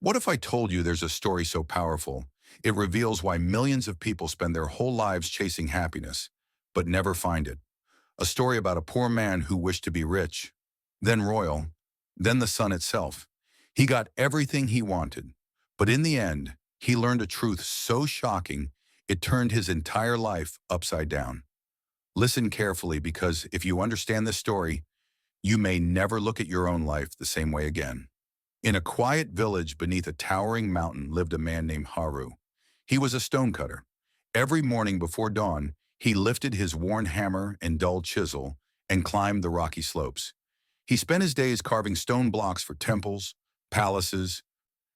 What if I told you there's a story so powerful, it reveals why millions of people spend their whole lives chasing happiness, but never find it? A story about a poor man who wished to be rich, then royal, then the sun itself. He got everything he wanted, but in the end, he learned a truth so shocking, it turned his entire life upside down. Listen carefully because if you understand this story, you may never look at your own life the same way again. In a quiet village beneath a towering mountain lived a man named Haru. He was a stonecutter. Every morning before dawn, he lifted his worn hammer and dull chisel and climbed the rocky slopes. He spent his days carving stone blocks for temples, palaces,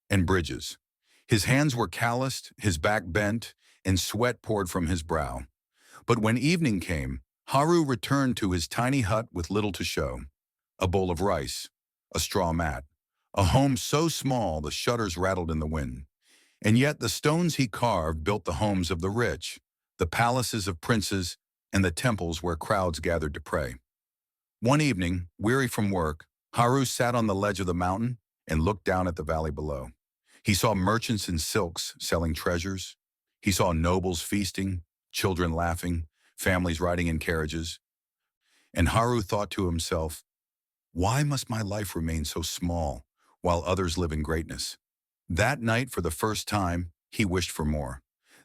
and bridges. His hands were calloused, his back bent, and sweat poured from his brow. But when evening came, Haru returned to his tiny hut with little to show. A bowl of rice, a straw mat, a home so small the shutters rattled in the wind. And yet the stones he carved built the homes of the rich, the palaces of princes, and the temples where crowds gathered to pray. One evening, weary from work, Haru sat on the ledge of the mountain and looked down at the valley below. He saw merchants in silks selling treasures. He saw nobles feasting, children laughing, families riding in carriages. And Haru thought to himself, why must my life remain so small while others live in greatness? That night, for the first time, he wished for more.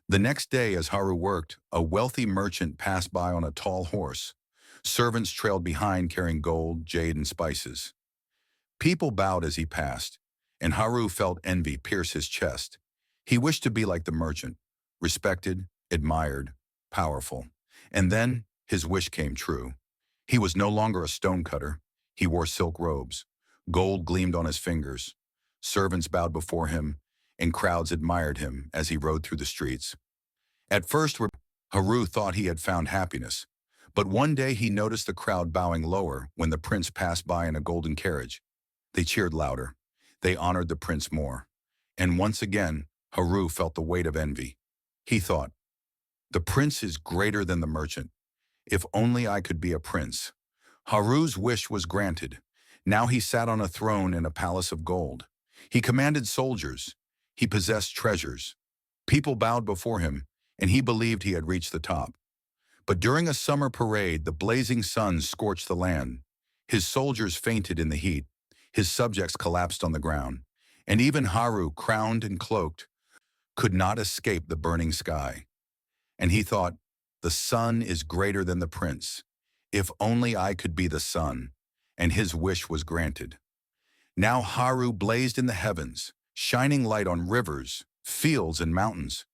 The next day, as Haru worked, a wealthy merchant passed by on a tall horse. Servants trailed behind carrying gold, jade, and spices. People bowed as he passed, and Haru felt envy pierce his chest. He wished to be like the merchant, respected, admired, powerful. And then his wish came true. He was no longer a stonecutter. He wore silk robes. Gold gleamed on his fingers. Servants bowed before him, and crowds admired him as he rode through the streets. At first, Haru thought he had found happiness, but one day he noticed the crowd bowing lower when the prince passed by in a golden carriage. They cheered louder. They honored the prince more. And once again, Haru felt the weight of envy. He thought, the prince is greater than the merchant. If only I could be a prince. Haru's wish was granted. Now he sat on a throne in a palace of gold. He commanded soldiers. He possessed treasures. People bowed before him, and he believed he had reached the top. But during a summer parade, the blazing sun scorched the land. His soldiers fainted in the heat. His subjects collapsed on the ground. And even Haru, crowned and cloaked, could not escape the burning sky. And he thought, the sun is greater than the prince. If only I could be the sun. And his wish was granted. Now Haru blazed in the heavens, shining light on rivers, fields, and mountains.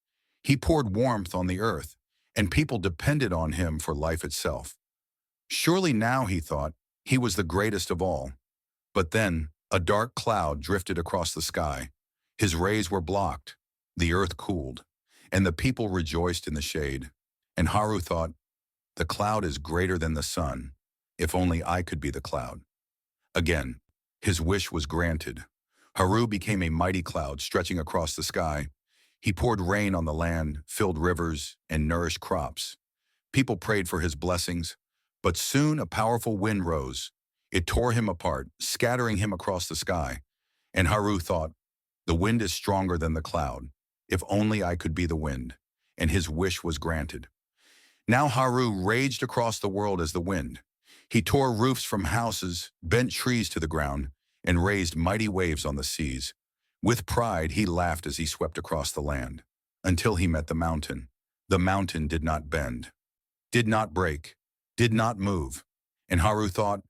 He poured warmth on the earth, and people depended on him for life itself. Surely now, he thought, he was the greatest of all. But then, a dark cloud drifted across the sky. His rays were blocked, the earth cooled, and the people rejoiced in the shade. And Haru thought, the cloud is greater than the sun. If only I could be the cloud. Again, his wish was granted. Haru became a mighty cloud stretching across the sky. He poured rain on the land, filled rivers, and nourished crops. People prayed for his blessings, but soon a powerful wind rose. It tore him apart, scattering him across the sky. And Haru thought, the wind is stronger than the cloud. If only I could be the wind. And his wish was granted. Now Haru raged across the world as the wind. He tore roofs from houses, bent trees to the ground, and raised mighty waves on the seas. With pride, he laughed as he swept across the land, until he met the mountain. The mountain did not bend, did not break, did not move. And Haru thought,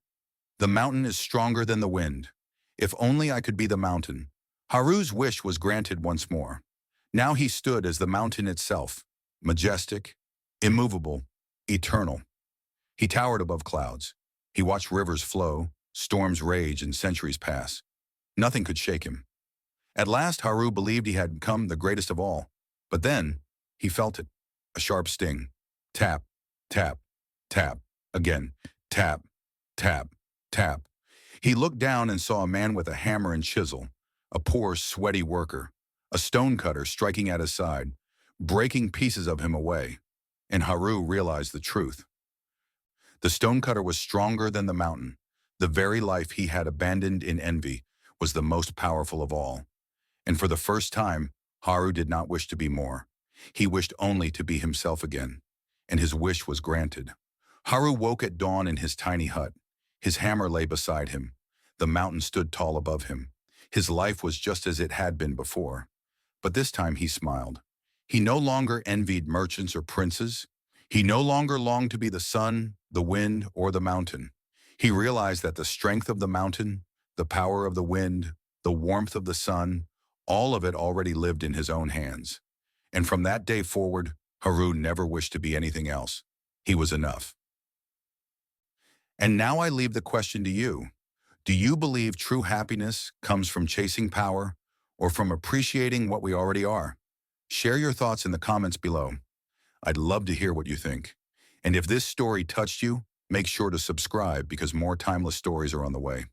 the mountain is stronger than the wind. If only I could be the mountain. Haru's wish was granted once more. Now he stood as the mountain itself, majestic, immovable, eternal. He towered above clouds. He watched rivers flow, storms rage, and centuries pass. Nothing could shake him. At last, Haru believed he had become the greatest of all. But then, he felt it. A sharp sting. Tap, tap, tap. Again. Tap, tap, tap. He looked down and saw a man with a hammer and chisel, a poor, sweaty worker, a stonecutter striking at his side, breaking pieces of him away. And Haru realized the truth. The stonecutter was stronger than the mountain. The very life he had abandoned in envy was the most powerful of all. And for the first time, Haru did not wish to be more. He wished only to be himself again. And his wish was granted. Haru woke at dawn in his tiny hut. His hammer lay beside him. The mountain stood tall above him. His life was just as it had been before. But this time he smiled. He no longer envied merchants or princes. He no longer longed to be the sun, the wind, or the mountain. He realized that the strength of the mountain, the power of the wind, the warmth of the sun, all of it already lived in his own hands. And from that day forward, Haru never wished to be anything else. He was enough. And now I leave the question to you. Do you believe true happiness comes from chasing power or from appreciating what we already are? Share your thoughts in the comments below. I'd love to hear what you think. And if this story touched you, make sure to subscribe because more timeless stories are on the way.